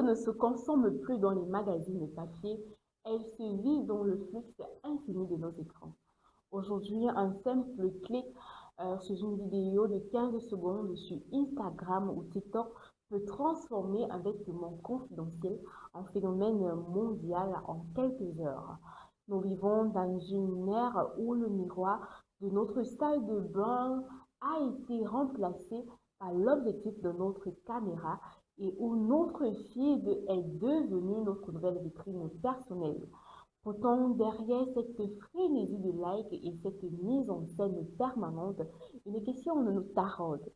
ne se consomme plus dans les magazines papier, elle se vit dans le flux infini de nos écrans. Aujourd'hui, un simple clic sur une vidéo de 15 secondes sur Instagram ou TikTok peut transformer un vêtement confidentiel en phénomène mondial en quelques heures. Nous vivons dans une ère où le miroir de notre salle de bain a été remplacé par l'objectif de notre caméra et où notre feed est devenu notre nouvelle vitrine personnelle. Pourtant, derrière cette frénésie de likes et cette mise en scène permanente, une question nous taraude.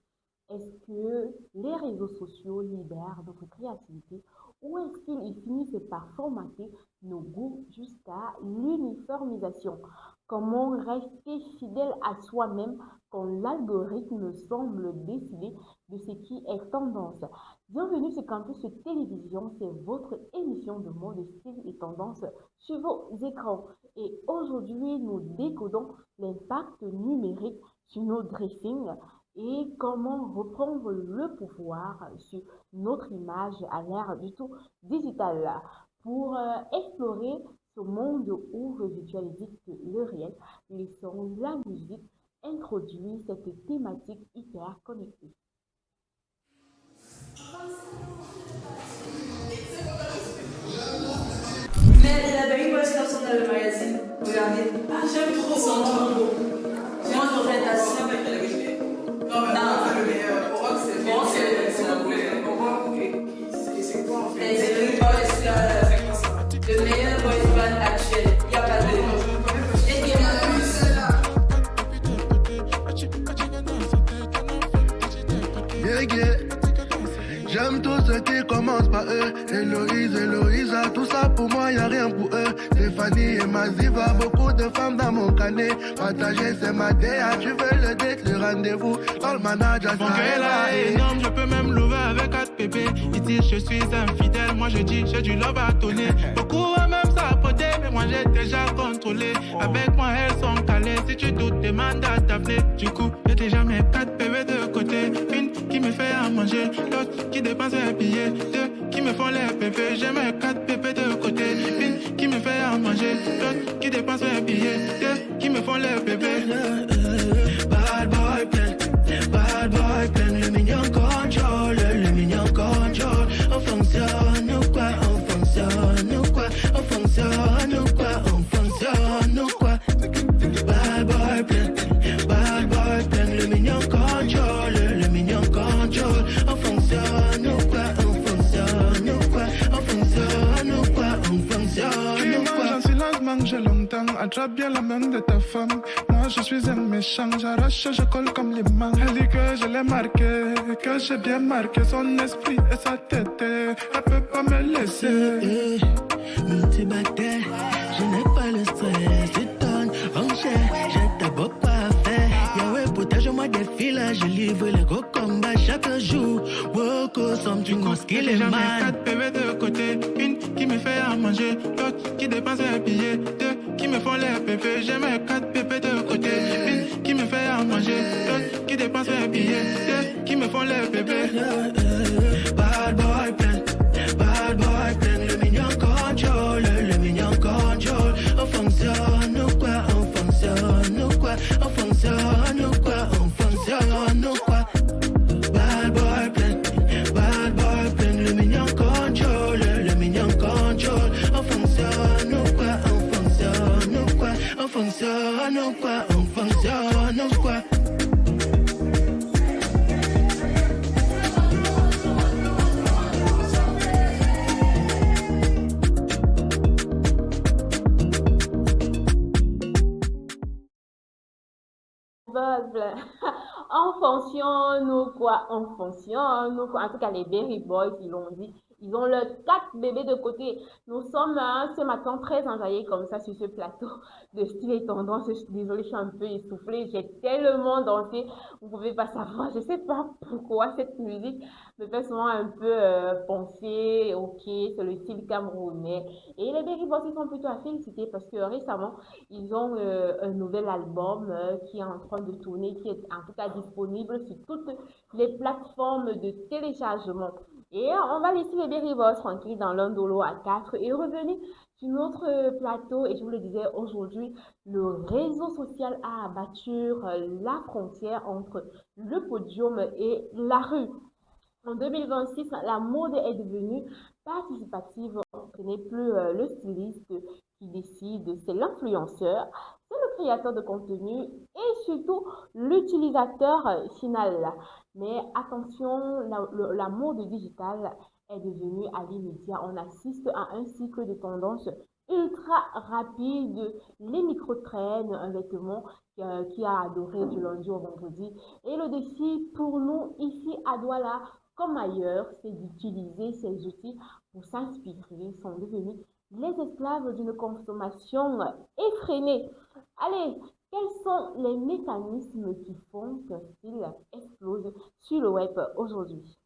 Est-ce que les réseaux sociaux libèrent notre créativité ou est-ce qu'ils finissent par formater nos goûts jusqu'à l'uniformisation? Comment rester fidèle à soi-même quand l'algorithme semble décider de ce qui est tendance? Bienvenue sur Campus Télévision, c'est votre émission de mode, style et tendance sur vos écrans. Et aujourd'hui, nous décodons l'impact numérique sur nos dressings et comment reprendre le pouvoir sur notre image à l'ère du tout digital. Pour explorer ce monde où le virtuel dicte le réel, laissons la musique introduire cette thématique hyper connectée. Mais il avait une bonne situation dans le magazine. Regardez. Ah, j'aime trop son nom. Moi, je refais la scène. Non, mais non, le meilleur. Au rock, c'est bon, c'est la meilleure. Au rock, et c'est quoi en fait? Le meilleur boys band actuel. Il n'y a pas de nom. Et il y en a plus. J'aime tout ce qui commence par eux. Héloïse, Héloïsa, tout ça pour moi, y a rien pour eux. Stéphanie et Maziva, beaucoup de femmes dans mon canet. Partager, c'est ma DA, tu veux le date, le rendez-vous. Dans le manager, mon cœur est énorme, je peux même l'ouvrir avec 4 pépés. Ici, je suis infidèle, moi je dis, j'ai du love à donner. Beaucoup ont même sapoté, mais moi j'ai déjà contrôlé. Avec moi, elles sont calées. Si tu doutes, demande à t'appeler. Du coup, j'ai déjà mes 4 bébés de côté. Une qui me fait à manger, l'autre qui dépense les billets, deux qui me font les pépés. J'ai mes 4 pépés de côté. Une qui me fait à manger, l'autre qui dépense les billets, deux qui me font les pépés. Bad boy plein, le mignon contrôle, le mignon contrôle. On fonctionne ou quoi, on fonctionne ou quoi, on fonctionne ou quoi, on fonctionne ou quoi. Bad boy plein, le mignon contrôle, le mignon contrôle. On fonctionne ou quoi, on fonctionne ou quoi, on fonctionne ou quoi, on fonctionne ou quoi. En silence, mange longtemps, attrape bien la main de ta femme. Moi je suis un méchant, j'arrache, je colle comme les mains. Elle dit que je l'ai marqué, que j'ai bien marqué son esprit et sa tête. Elle peut pas me laisser. Multibactère, je n'ai pas le stress. Tu donnes, enchaîne, j'ai d'abord pas fait. Yahweh, protège-moi des filages, je livre les gros combats chaque jour. Woko, something on skill et man. J'ai 4 man. bébés de côté, une qui me fait à manger, l'autre qui dépense les billets, deux qui me font les pépés. J'ai mes 4 bébés de côté, une qui me fait à manger, l'autre qui dépense les billets, deux qui me font les bébés. Bad boy plein, le mignon contrôle, le mignon contrôle. On fonctionne ou quoi, on fonctionne ou quoi, on fonctionne ou quoi, on fonctionne ou quoi. Bad boy plein, le mignon contrôle, le mignon contrôle. On fonctionne ou quoi, on fonctionne ou quoi, on fonctionne ou quoi, on fonctionne ou quoi. On fonctionne ou quoi? On fonctionne ou quoi? En tout cas, les Berry Boys, ils l'ont dit. Ils ont leurs 4 bébés de côté. Nous sommes ce matin très enjaillés comme ça sur ce plateau de style et tendance. Désolée, je suis un peu essoufflée. J'ai tellement dansé. Vous pouvez pas savoir. Je sais pas pourquoi cette musique me fait souvent un peu penser, ok, c'est le style camerounais. Et les Berry Boss, ils sont plutôt à féliciter parce que récemment, ils ont un nouvel album qui est en train de tourner, qui est en tout cas disponible sur toutes les plateformes de téléchargement. Et on va laisser les Berry Boss tranquilles dans l'un dolo à 4 et revenir sur notre plateau. Et je vous le disais, aujourd'hui, le réseau social a abattu la frontière entre le podium et la rue. En 2026, la mode est devenue participative. Ce n'est plus le styliste qui décide, c'est l'influenceur, c'est le créateur de contenu et surtout l'utilisateur final. Mais attention, la mode digitale est devenue à l'immédiat. On assiste à un cycle de tendances ultra rapide. Les micro-traînes, un vêtement qui a adoré du lundi au vendredi. Et le défi pour nous ici à Douala, comme ailleurs, c'est d'utiliser ces outils pour s'inspirer. Ils sont devenus les esclaves d'une consommation effrénée. Allez, quels sont les mécanismes qui font qu'un style explose sur le web aujourd'hui?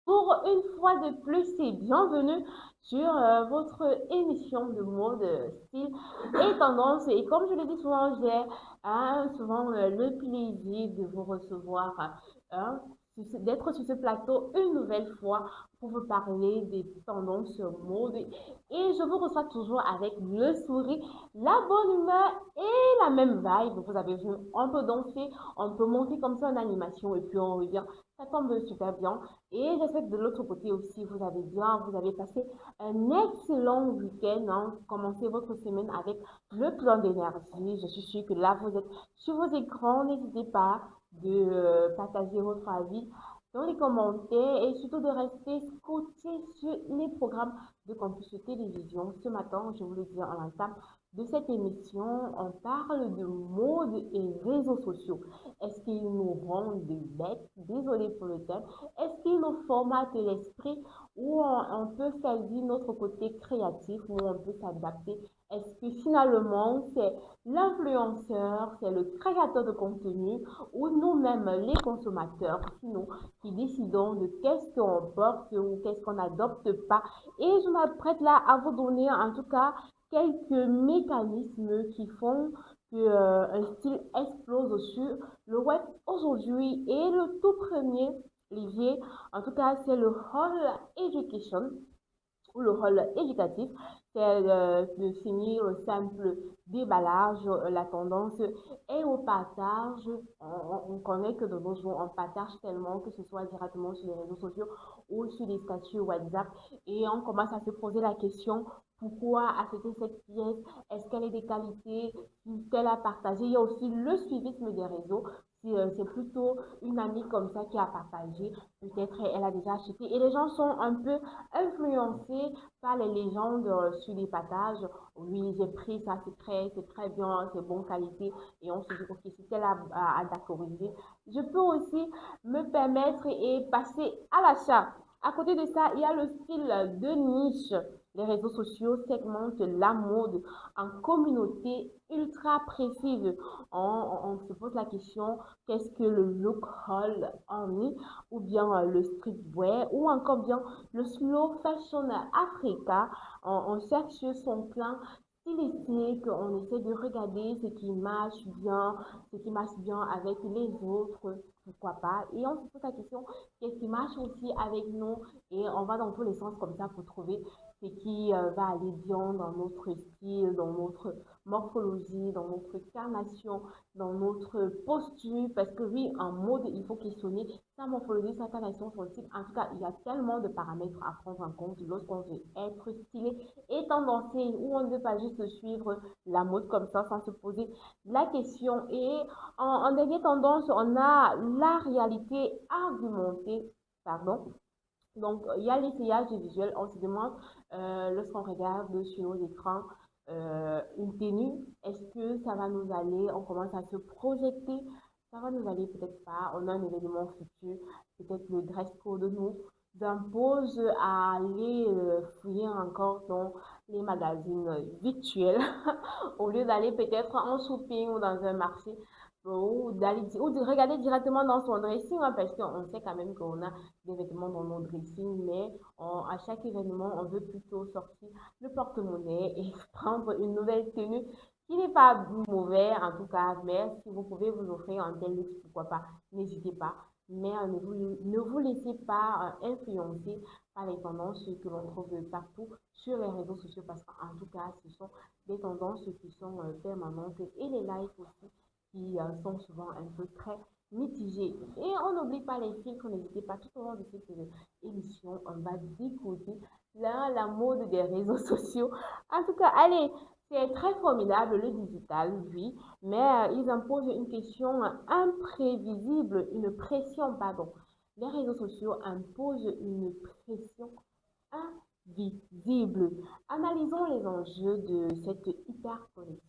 Pour une fois de plus, c'est bienvenue sur votre émission de mode, style et tendance. Et comme je le dis souvent, j'ai souvent le plaisir de vous recevoir, d'être sur ce plateau une nouvelle fois pour vous parler des tendances mode. Et je vous reçois toujours avec le sourire, la bonne humeur et la même vibe. Vous avez vu, on peut danser, on peut monter comme ça en animation et puis on revient. Ça tombe super bien. Et j'espère que de l'autre côté aussi, vous avez bien, vous avez passé un excellent week-end. Hein. Commencez votre semaine avec le plein d'énergie. Je suis sûre que là, vous êtes sur vos écrans. N'hésitez pas de partager votre avis dans les commentaires et surtout de rester scotché sur les programmes de Campus Télévision. Ce matin, je vous le dis en entame de cette émission, on parle de mode et réseaux sociaux. Est-ce qu'ils nous rendent des bêtes? Désolé pour le terme. Est-ce qu'ils nous formatent l'esprit ou on peut saisir notre côté créatif ou on peut s'adapter? Est-ce que finalement c'est l'influenceur, c'est le créateur de contenu ou nous-mêmes les consommateurs, sinon qui décidons de qu'est-ce qu'on porte ou qu'est-ce qu'on n'adopte pas? Et je m'apprête là à vous donner en tout cas quelques mécanismes qui font que un style explose sur le web aujourd'hui. Et le tout premier, Olivier, en tout cas, c'est le Hall Education ou le rôle éducatif, c'est de finir le simple déballage, la tendance est au partage. On connaît que de nos jours, on partage tellement, que ce soit directement sur les réseaux sociaux ou sur les statuts WhatsApp, et on commence à se poser la question, pourquoi acheter cette pièce? Est-ce qu'elle est de qualité? Qu'elle a partagé? Il y a aussi le suivisme des réseaux. Si c'est plutôt une amie comme ça qui a partagé, peut-être elle a déjà acheté. Et les gens sont un peu influencés par les légendes sur les partages. Oui, j'ai pris ça, c'est très bien, c'est bonne qualité. Et on se dit, ok, c'est elle à d'accordiser. Je peux aussi me permettre et passer à l'achat. À côté de ça, il y a le style de niche. Les réseaux sociaux segmentent la mode en communautés ultra précises. On se pose la question, qu'est-ce que le look haul en est, ou bien le streetwear, ou encore bien le slow fashion Africa. On cherche son plan stylistique, on essaie de regarder ce qui marche bien avec les autres, pourquoi pas. Et on se pose la question, qu'est-ce qui marche aussi avec nous? Et on va dans tous les sens comme ça pour trouver ce qui va aller bien dans notre style, dans notre morphologie, dans notre carnation, dans notre posture, parce que oui, en mode, il faut questionner sa morphologie, sa carnation, son style. En tout cas, il y a tellement de paramètres à prendre en compte lorsqu'on veut être stylé et tendancieux, où on ne veut pas juste suivre la mode comme ça sans se poser la question. Et en dernière tendance, on a la réalité argumentée, pardon. Donc, il y a l'essayage visuel. On se demande, lorsqu'on regarde sur nos écrans, une tenue, est-ce que ça va nous aller? On commence à se projeter. Ça va nous aller, peut-être pas. On a un événement futur, peut-être le dress code nous impose à aller fouiller encore dans les magazines virtuels au lieu d'aller peut-être en shopping ou dans un marché ou de regarder directement dans son dressing hein, parce qu'on sait quand même qu'on a des vêtements dans nos dressing, mais à chaque événement, on veut plutôt sortir le porte-monnaie et prendre une nouvelle tenue qui n'est pas mauvais en tout cas, mais si vous pouvez vous offrir un tel luxe, pourquoi pas, n'hésitez pas. Mais ne vous laissez pas influencer par les tendances que l'on trouve partout sur les réseaux sociaux parce qu'en tout cas, ce sont des tendances qui sont permanentes et les likes aussi qui sont souvent un peu très mitigés. Et on n'oublie pas les filtres, n'hésitez pas tout au long de cette émission, on va découvrir la mode des réseaux sociaux. En tout cas, allez, c'est très formidable le digital, oui, mais ils imposent une question imprévisible, une pression, pardon. Les réseaux sociaux imposent une pression invisible. Analysons les enjeux de cette hyperconnexion.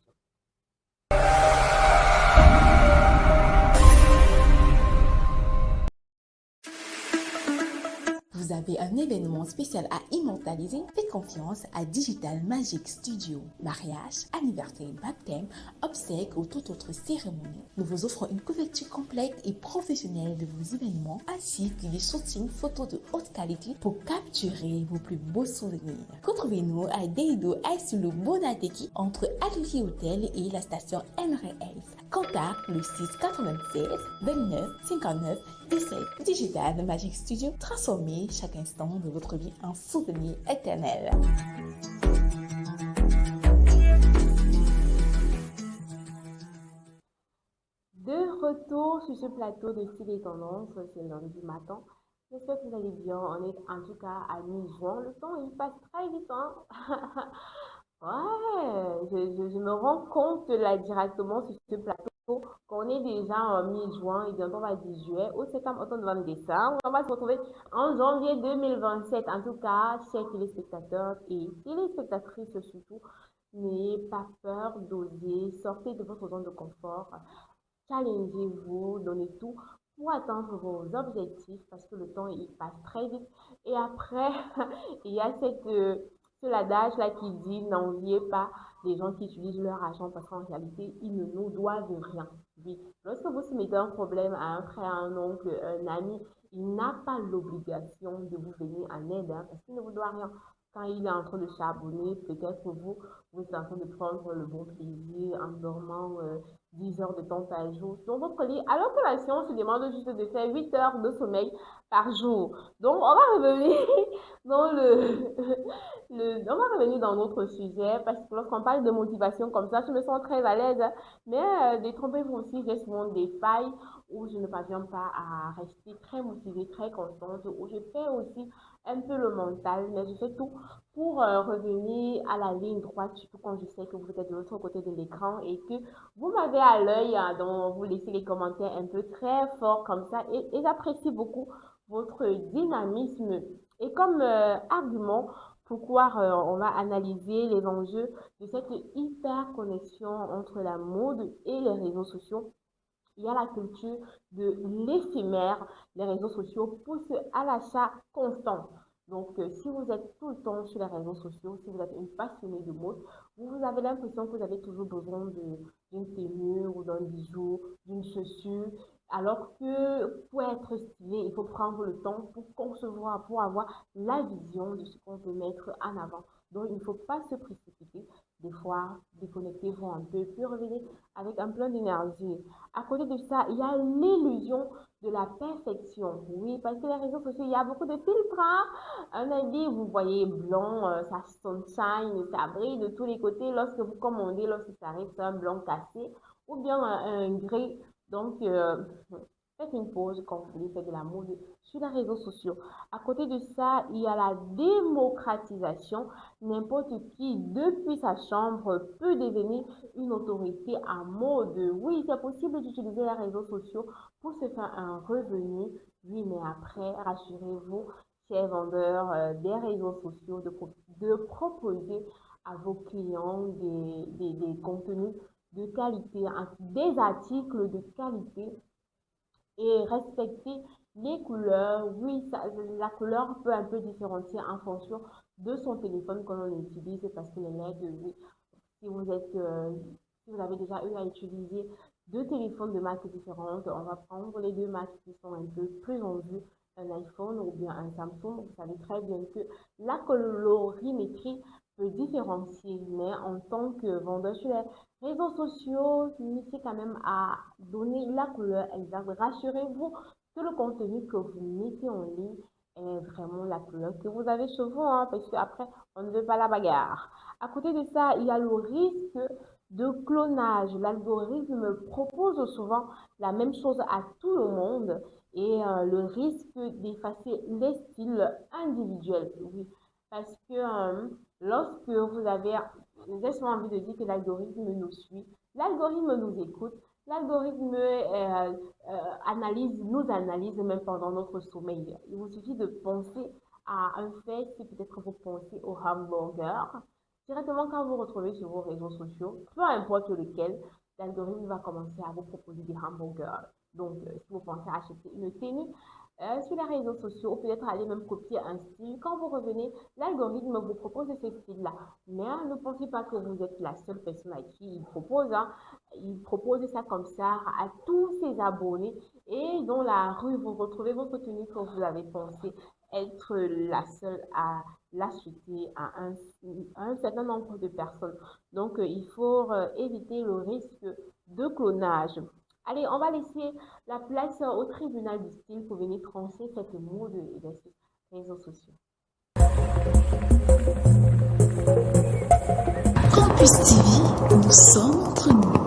Vous avez un événement spécial à immortaliser? Faites confiance à Digital Magic Studio. Mariage, anniversaire, baptême, obsèques ou toute autre cérémonie. Nous vous offrons une couverture complète et professionnelle de vos événements ainsi que des shootings photos de haute qualité pour capturer vos plus beaux souvenirs. Retrouvez-nous à Deido Aïsoulou Bonateki entre Atelier Hôtel et la station NRS. Contact le 6 96 29 59 17. Digital Magic Studio, transformez chaque instant de votre vie en souvenir éternel. De retour sur ce plateau de Style et Tendance, c'est lundi matin. J'espère que vous allez bien. On est en tout cas à mi-juin. Le temps, il passe très vite. Hein? Ouais, je me rends compte là directement sur ce plateau qu'on est déjà en mi-juin et bientôt on va dire juillet, août, septembre, octobre, novembre, décembre. On va se retrouver en janvier 2027. En tout cas, chers téléspectateurs et téléspectatrices surtout, n'ayez pas peur d'oser, sortez de votre zone de confort, challengez-vous, donnez tout pour atteindre vos objectifs parce que le temps il passe très vite. Et après, il y a ce adage là qui dit n'enviez pas les gens qui utilisent leur argent parce qu'en réalité, ils ne nous doivent rien. Oui. Lorsque vous soumettez un problème à un frère, un oncle, un ami, il n'a pas l'obligation de vous venir en aide hein, parce qu'il ne vous doit rien. Quand il est en train de charbonner, peut-être que vous êtes en train de prendre le bon plaisir en dormant 10 heures de temps par jour dans votre lit, alors que la science demande juste de faire 8 heures de sommeil par jour. Donc, on va revenir dans on va revenir dans notre sujet parce que lorsqu'on parle de motivation comme ça, je me sens très à l'aise. Mais détrompez-vous aussi, j'ai souvent des failles où je ne parviens pas à rester très motivée, très constante, où je perds aussi un peu le mental, mais je fais tout pour revenir à la ligne droite, surtout quand je sais que vous êtes de l'autre côté de l'écran et que vous m'avez à l'œil, hein, donc vous laissez les commentaires un peu très forts comme ça et j'apprécie beaucoup votre dynamisme. Et comme argument, pourquoi on va analyser les enjeux de cette hyper connexion entre la mode et les réseaux sociaux. Il y a la culture de l'éphémère. Les réseaux sociaux poussent à l'achat constant. Donc, si vous êtes tout le temps sur les réseaux sociaux, si vous êtes une passionnée de mode, vous avez l'impression que vous avez toujours besoin d'une tenue ou d'un bijou, d'une chaussure. Alors que pour être stylé, il faut prendre le temps pour concevoir, pour avoir la vision de ce qu'on peut mettre en avant. Donc, il ne faut pas se précipiter. Des fois, déconnectez-vous un peu, puis revenez avec un plein d'énergie. À côté de ça, il y a l'illusion de la perfection. Oui, parce que les réseaux sociaux, il y a beaucoup de filtres. Hein? Un avis, vous voyez blanc, ça sunshine, ça brille de tous les côtés. Lorsque vous commandez, lorsque ça arrive, c'est un blanc cassé ou bien un gris. Donc, faites une pause quand vous voulez faire de la mode sur les réseaux sociaux. À côté de ça, il y a la démocratisation. N'importe qui, depuis sa chambre, peut devenir une autorité en mode. Oui, c'est possible d'utiliser les réseaux sociaux pour se faire un revenu. Oui, mais après, rassurez-vous, chers vendeurs des réseaux sociaux, de proposer à vos clients des contenus de qualité, des articles de qualité et respecter les couleurs. Oui, la couleur peut un peu différencier en fonction de son téléphone que l'on utilise parce que les LED, oui, si vous êtes, si vous avez déjà eu à utiliser deux téléphones de marques différentes, on va prendre les deux marques qui sont un peu plus en vue, un iPhone ou bien un Samsung. Vous savez très bien que la colorimétrie peut différencier, mais en tant que vendeur sur les réseaux sociaux, n'hésitez quand même à donner la couleur exacte. Rassurez-vous que le contenu que vous mettez en ligne est vraiment la couleur que vous avez chez vous, hein, parce qu'après, on ne veut pas la bagarre. À côté de ça, il y a le risque de clonage. L'algorithme propose souvent la même chose à tout le monde et le risque d'effacer les styles individuels. Oui, parce que lorsque vous avez, j'ai souvent envie de dire que l'algorithme nous suit, l'algorithme nous écoute, l'algorithme nous analyse même pendant notre sommeil. Il vous suffit de penser à un fait, si peut-être vous pensez au hamburger. Directement, quand vous retrouvez sur vos réseaux sociaux, peu importe lequel, l'algorithme va commencer à vous proposer des hamburgers. Donc, si vous pensez acheter une tenue sur les réseaux sociaux, ou peut-être aller même copier un style, quand vous revenez, l'algorithme vous propose ce style-là. Mais ne pensez pas que vous êtes la seule personne à qui il propose. Hein. Il propose ça comme ça à tous ses abonnés. Et dans la rue, vous retrouvez votre tenue que vous avez pensé être la seule à l'acheter à un certain nombre de personnes. Donc, il faut éviter le risque de clonage. Allez, on va laisser la place au tribunal du style pour venir trancher cette mode des réseaux sociaux. Campus TV, nous sommes entre nous.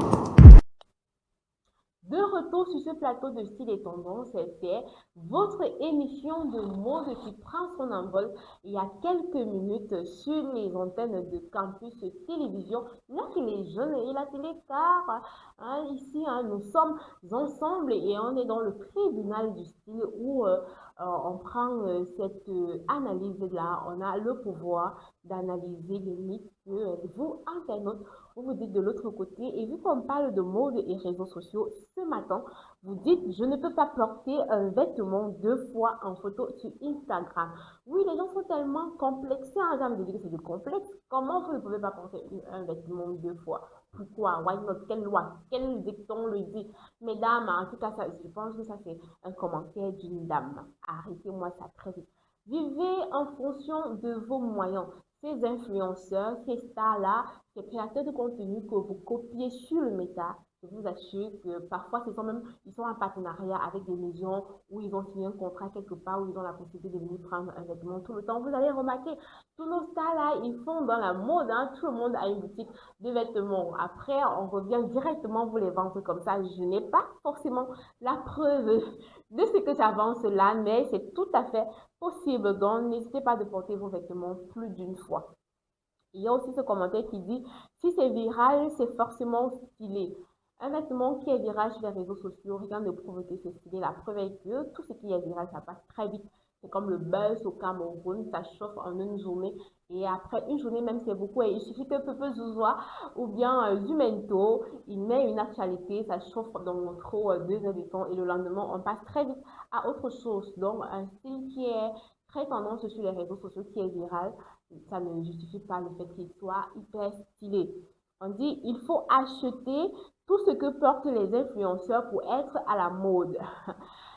De retour sur ce plateau de style et tendance, c'était votre émission de mode qui prend son envol il y a quelques minutes sur les antennes de Campus Télévision, la télé jeune et la télé car ici nous sommes ensemble et on est dans le tribunal du style où on prend cette analyse-là, on a le pouvoir d'analyser les mythes que vous, internautes, vous dites de l'autre côté. Et vu qu'on parle de mode et réseaux sociaux, ce matin, vous dites, je ne peux pas porter un vêtement deux fois en photo sur Instagram. Oui, les gens sont tellement complexés, j'ai envie de dire que c'est du complexe. Comment vous ne pouvez pas porter un vêtement deux fois? Pourquoi? Why not? Quelle loi? Quel dicton le dit? Mesdames, en tout cas, ça, je pense que ça, c'est un commentaire d'une dame. Arrêtez-moi ça très vite. Vivez en fonction de vos moyens. Ces influenceurs, ces stars-là, ces créateurs de contenu que vous copiez sur le méta, je vous assure que parfois, ils sont en partenariat avec des maisons où ils ont signé un contrat quelque part, où ils ont la possibilité de venir prendre un vêtement tout le temps. Vous allez remarquer, tous nos stars-là, ils font dans la mode, hein, tout le monde a une boutique de vêtements. Après, on revient directement vous les vendre comme ça. Je n'ai pas forcément la preuve de ce que j'avance là, mais c'est tout à fait possible. Donc, n'hésitez pas de porter vos vêtements plus d'une fois. Il y a aussi ce commentaire qui dit, si c'est viral, c'est forcément stylé. Un vêtement qui est viral sur les réseaux sociaux, rien ne prouve que c'est stylé. La preuve est que tout ce qui est viral, ça passe très vite. C'est comme le buzz au Cameroun, ça chauffe en une journée. Et après une journée, même c'est beaucoup. Et il suffit que Pepe Zouzoua ou bien Zumento, il met une actualité, ça chauffe dans le trop 2 heures de temps. Et le lendemain, on passe très vite à autre chose. Donc, un style qui est très tendance sur les réseaux sociaux, qui est viral, ça ne justifie pas le fait qu'il soit hyper stylé. On dit, il faut acheter tout ce que portent les influenceurs pour être à la mode.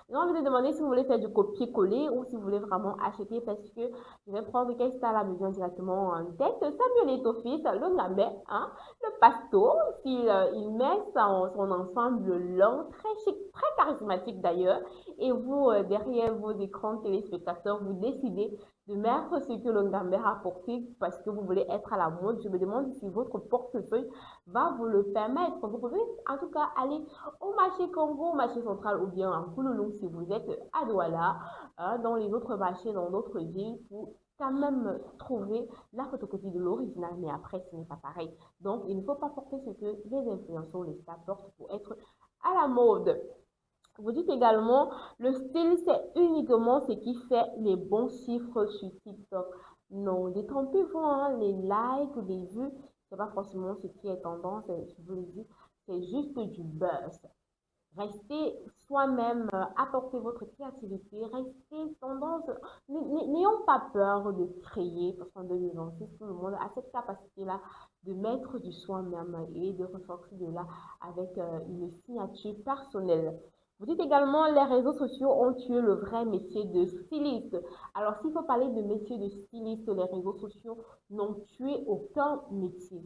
J'ai envie de demander si vous voulez faire du copier-coller ou si vous voulez vraiment acheter parce que je vais prendre quel style à besoin directement en tête. Samuel Eto'o, le Lambert, hein, le Pasto, il met son ensemble long, très chic, très charismatique d'ailleurs. Et vous, derrière vos écrans téléspectateurs, vous décidez de mettre ce que le Lambert a porté parce que vous voulez être à la mode. Je me demande si votre portefeuille va vous le permettre. Vous pouvez en tout cas aller au marché Congo, au marché central ou bien en Kouloulou si vous êtes à Douala, dans les autres marchés, dans d'autres villes pour quand même trouver la photocopie de l'original, mais après ce n'est pas pareil. Donc il ne faut pas porter ce que les influenceurs, les stars portent pour être à la mode. Vous dites également, le style, c'est uniquement ce qui fait les bons chiffres sur TikTok. Non, détrompez-vous, hein, les likes, les vues, c'est pas forcément ce qui est tendance, je vous le dis, c'est juste du buzz. Restez soi-même, apportez votre créativité, restez tendance, n'ayons pas peur de créer, parce qu'en 2026, tout le monde a cette capacité-là de mettre du soi-même et de ressortir de là avec une signature personnelle. Vous dites également, les réseaux sociaux ont tué le vrai métier de styliste. Alors, s'il faut parler de métier de styliste, les réseaux sociaux n'ont tué aucun métier.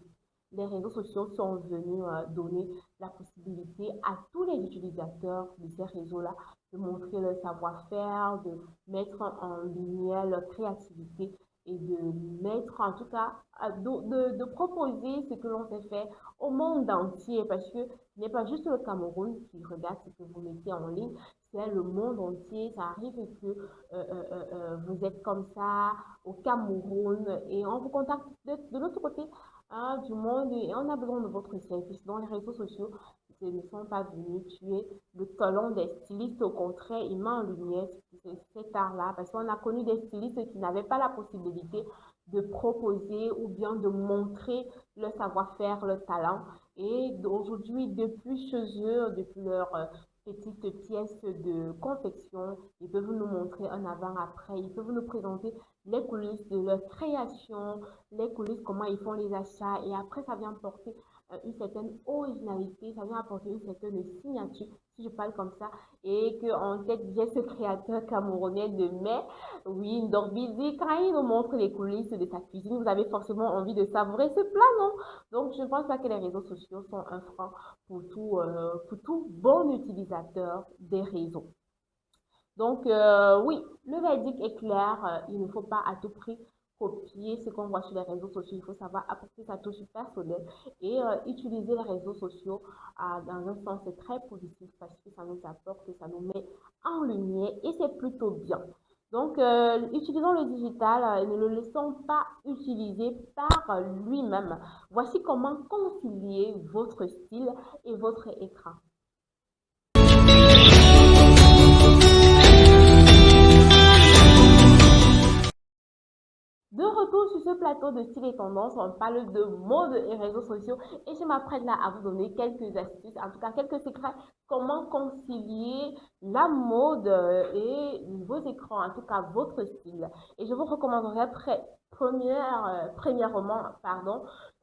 Les réseaux sociaux sont venus donner la possibilité à tous les utilisateurs de ces réseaux-là de montrer leur savoir-faire, de mettre en lumière leur créativité et de mettre en tout cas, de proposer ce que l'on sait faire au monde entier parce que ce n'est pas juste le Cameroun qui regarde ce que vous mettez en ligne, c'est le monde entier. Ça arrive que vous êtes comme ça au Cameroun et on vous contacte de l'autre côté du monde et on a besoin de votre service. Dans les réseaux sociaux, ils ne sont pas venus tuer le talent des stylistes. Au contraire, ils mettent en lumière cet art-là parce qu'on a connu des stylistes qui n'avaient pas la possibilité de proposer ou bien de montrer leur savoir-faire, leur talent. Et aujourd'hui, depuis chez eux, depuis leur petite pièce de confection, ils peuvent nous montrer un avant-après, ils peuvent nous présenter les coulisses de leur création, les coulisses, comment ils font les achats, et après, ça vient porter une certaine originalité, ça vient apporter une certaine signature, si je parle comme ça, et qu'en tête, j'ai ce créateur camerounais de mai, oui, Ndorbizi, quand il nous montre les coulisses de sa cuisine, vous avez forcément envie de savourer ce plat, non? Donc, je ne pense pas que les réseaux sociaux sont un frein pour tout bon utilisateur des réseaux. Donc, oui, le verdict est clair. Il ne faut pas à tout prix copier ce qu'on voit sur les réseaux sociaux. Il faut savoir apporter sa touche personnelle et utiliser les réseaux sociaux dans un sens très positif parce que ça nous apporte, ça nous met en lumière et c'est plutôt bien. Donc, utilisons le digital et ne le laissons pas utiliser par lui-même. Voici comment concilier votre style et votre écran. De retour sur ce plateau de style et tendance, on parle de mode et réseaux sociaux et je m'apprête là à vous donner quelques astuces, en tout cas quelques secrets, comment concilier la mode et vos écrans, en tout cas votre style. Et je vous recommanderais premièrement,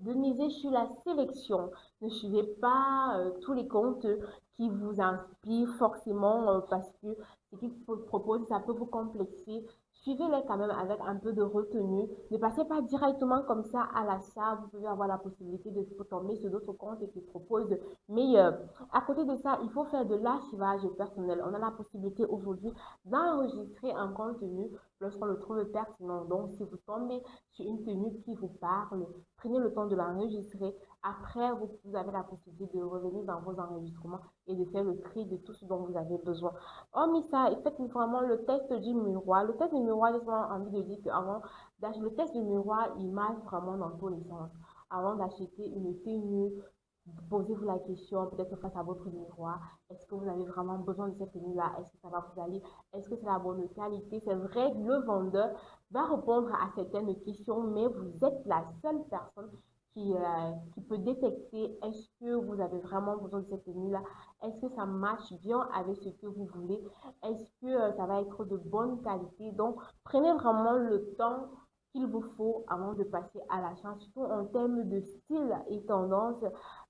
de miser sur la sélection. Ne suivez pas tous les comptes qui vous inspirent forcément parce que ce qu'ils proposent, ça peut vous complexer. Suivez-les quand même avec un peu de retenue. Ne passez pas directement comme ça à l'achat. Vous pouvez avoir la possibilité de tomber sur d'autres comptes qui proposent meilleur. À côté de ça, il faut faire de l'archivage personnel. On a la possibilité aujourd'hui d'enregistrer un contenu lorsqu'on le trouve pertinent. Donc, si vous tombez sur une tenue qui vous parle, prenez le temps de l'enregistrer. Après, vous avez la possibilité de revenir dans vos enregistrements et de faire le tri de tout ce dont vous avez besoin. Hormis ça, faites vraiment le test du miroir. Le test du miroir, j'ai envie de dire qu'avant d'acheter le test du miroir, il marche vraiment dans tous les sens. Avant d'acheter une tenue, posez-vous la question, peut-être face à votre miroir, est-ce que vous avez vraiment besoin de cette tenue-là? Est-ce que ça va vous aller? Est-ce que c'est la bonne qualité? C'est vrai, le vendeur va répondre à certaines questions, mais vous êtes la seule personne qui peut détecter est-ce que vous avez vraiment besoin de cette tenue-là, est-ce que ça marche bien avec ce que vous voulez, est-ce que ça va être de bonne qualité. Donc, prenez vraiment le temps qu'il vous faut avant de passer à l'achat, surtout en termes de style et tendance,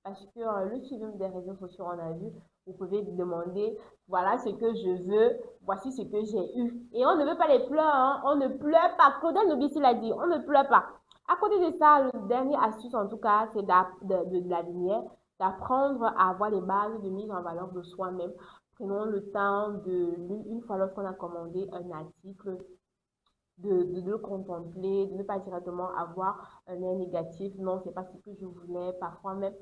parce que le suivi des réseaux sociaux, on a vu, vous pouvez demander, voilà ce que je veux, voici ce que j'ai eu. Et on ne veut pas les pleurs, hein? On ne pleure pas. Claudel Nobissi l'a dit, on ne pleure pas. À côté de ça, le dernier astuce, en tout cas, c'est de la lumière, d'apprendre à avoir les bases de mise en valeur de soi-même. Prenons le temps une fois lorsqu'on a commandé un article, de le contempler, de ne pas directement avoir un œil négatif. Non, c'est pas ce que je voulais. Parfois même,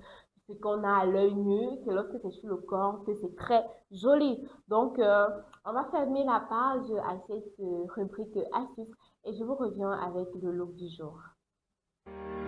ce qu'on a à l'œil nu, c'est lorsque c'est sur le corps que c'est très joli. Donc, on va fermer la page à cette rubrique astuce et je vous reviens avec le look du jour.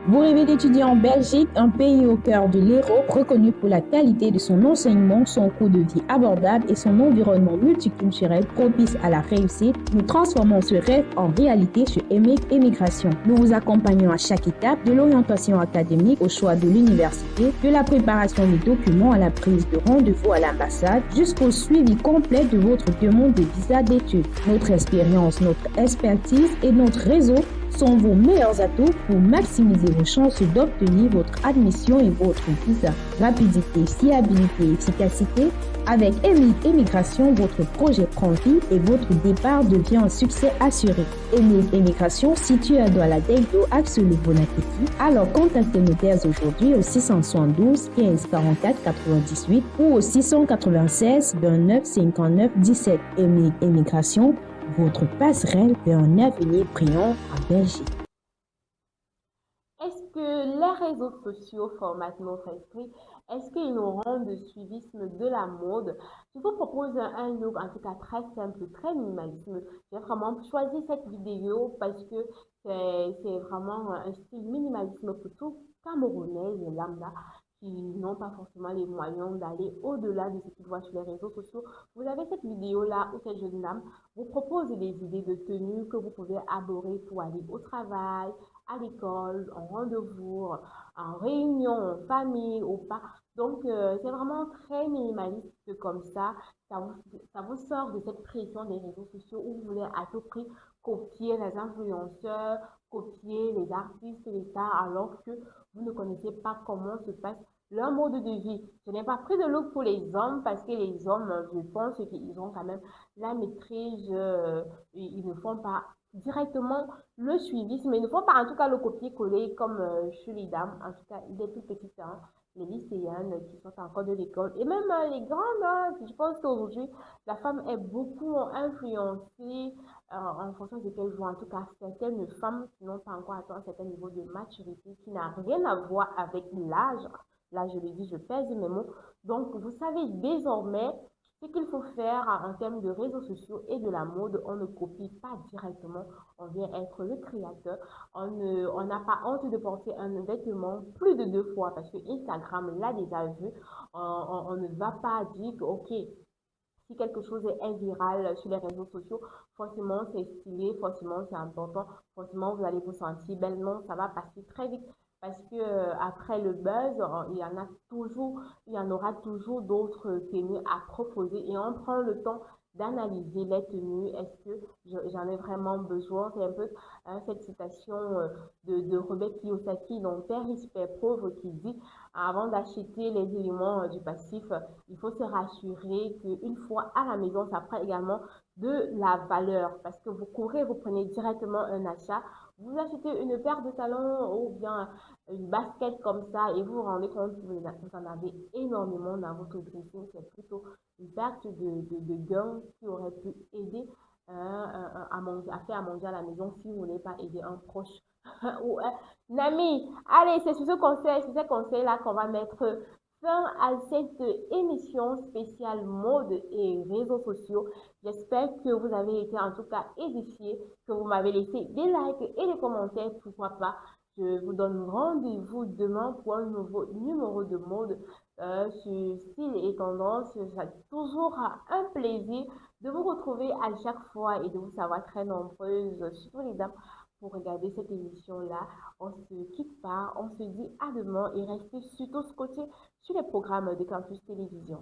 Vous rêvez d'étudier en Belgique, un pays au cœur de l'Europe, reconnu pour la qualité de son enseignement, son coût de vie abordable et son environnement multiculturel propice à la réussite. Nous transformons ce rêve en réalité chez EMIG Immigration. Nous vous accompagnons à chaque étape, de l'orientation académique au choix de l'université, de la préparation des documents à la prise de rendez-vous à l'ambassade, jusqu'au suivi complet de votre demande de visa d'études. Notre expérience, notre expertise et notre réseau sont vos meilleurs atouts pour maximiser vos chances d'obtenir votre admission et votre visa. Rapidité, fiabilité et efficacité. Avec EMIG Immigration, votre projet prend vie et votre départ devient un succès assuré. EMIG Immigration, situé à Douala-Degdo, axe le Bonapétit. Alors contactez-nous dès aujourd'hui au 672 15 44 98 ou au 696 29 59 17. EMIG Immigration, votre passerelle vers un avenir brillant en Belgique. Est-ce que les réseaux sociaux formatent notre esprit? Est-ce qu'ils nous rendent le suivisme de la mode? Je vous propose un look en tout cas très simple, très minimaliste. J'ai vraiment choisi cette vidéo parce que c'est vraiment un style minimalisme plutôt camerounais, lambda, qui n'ont pas forcément les moyens d'aller au-delà de ce qu'ils voient sur les réseaux sociaux. Vous avez cette vidéo-là où cette jeune dame vous propose des idées de tenues que vous pouvez aborder pour aller au travail, à l'école, en rendez-vous, en réunion, en famille, au pas. Donc, c'est vraiment très minimaliste comme ça. Ça vous sort de cette pression des réseaux sociaux où vous voulez à tout prix copier les influenceurs, copier les artistes, les stars, alors que vous ne connaissez pas comment se passe leur mode de vie. Je n'ai pas pris de look pour les hommes parce que les hommes, je pense qu'ils ont quand même la maîtrise, ils ne font pas directement le suivisme, mais ils ne font pas en tout cas le copier-coller comme chez les dames, en tout cas les plus petites, hein, les lycéennes qui sont encore de l'école, et même les grandes, hein, je pense qu'aujourd'hui, la femme est beaucoup influencée en fonction de ce qu'elle voit, en tout cas certaines femmes qui n'ont pas encore atteint un certain niveau de maturité, qui n'a rien à voir avec l'âge. Là, je le dis, je pèse mes mots. Donc, vous savez désormais ce qu'il faut faire en termes de réseaux sociaux et de la mode. On ne copie pas directement, on vient être le créateur. On n'a pas honte de porter un vêtement plus de 2 fois parce que Instagram l'a déjà vu. On ne va pas dire que, ok, si quelque chose est viral sur les réseaux sociaux, forcément c'est stylé, forcément c'est important, forcément vous allez vous sentir belle. Non, ça va passer très vite parce que après le buzz, il y en aura toujours d'autres tenues à proposer et on prend le temps d'analyser les tenues. Est-ce que j'en ai vraiment besoin? C'est un peu cette citation de Robert Kiyosaki, donc Père riche, Père pauvre, qui dit avant d'acheter les éléments du passif, il faut se rassurer qu'une fois à la maison, ça prend également de la valeur parce que vous courez, vous prenez directement un achat, vous achetez une paire de talons ou bien une basket comme ça et vous vous rendez compte que vous en avez énormément dans votre dressing. C'est plutôt une perte de gain qui aurait pu aider à faire à manger à la maison si vous n'avez pas aidé un proche ou un ami. Allez, c'est sur ces conseils-là qu'on va mettre fin à cette émission spéciale mode et réseaux sociaux. J'espère que vous avez été en tout cas édifiés, que vous m'avez laissé des likes et des commentaires, pourquoi pas. Je vous donne rendez-vous demain pour un nouveau numéro de mode sur style et tendance. C'est toujours un plaisir de vous retrouver à chaque fois et de vous savoir très nombreuses, surtout les dames, pour regarder cette émission-là. On se quitte pas, on se dit à demain et restez surtout scotchés sur les programmes de Campus Télévision.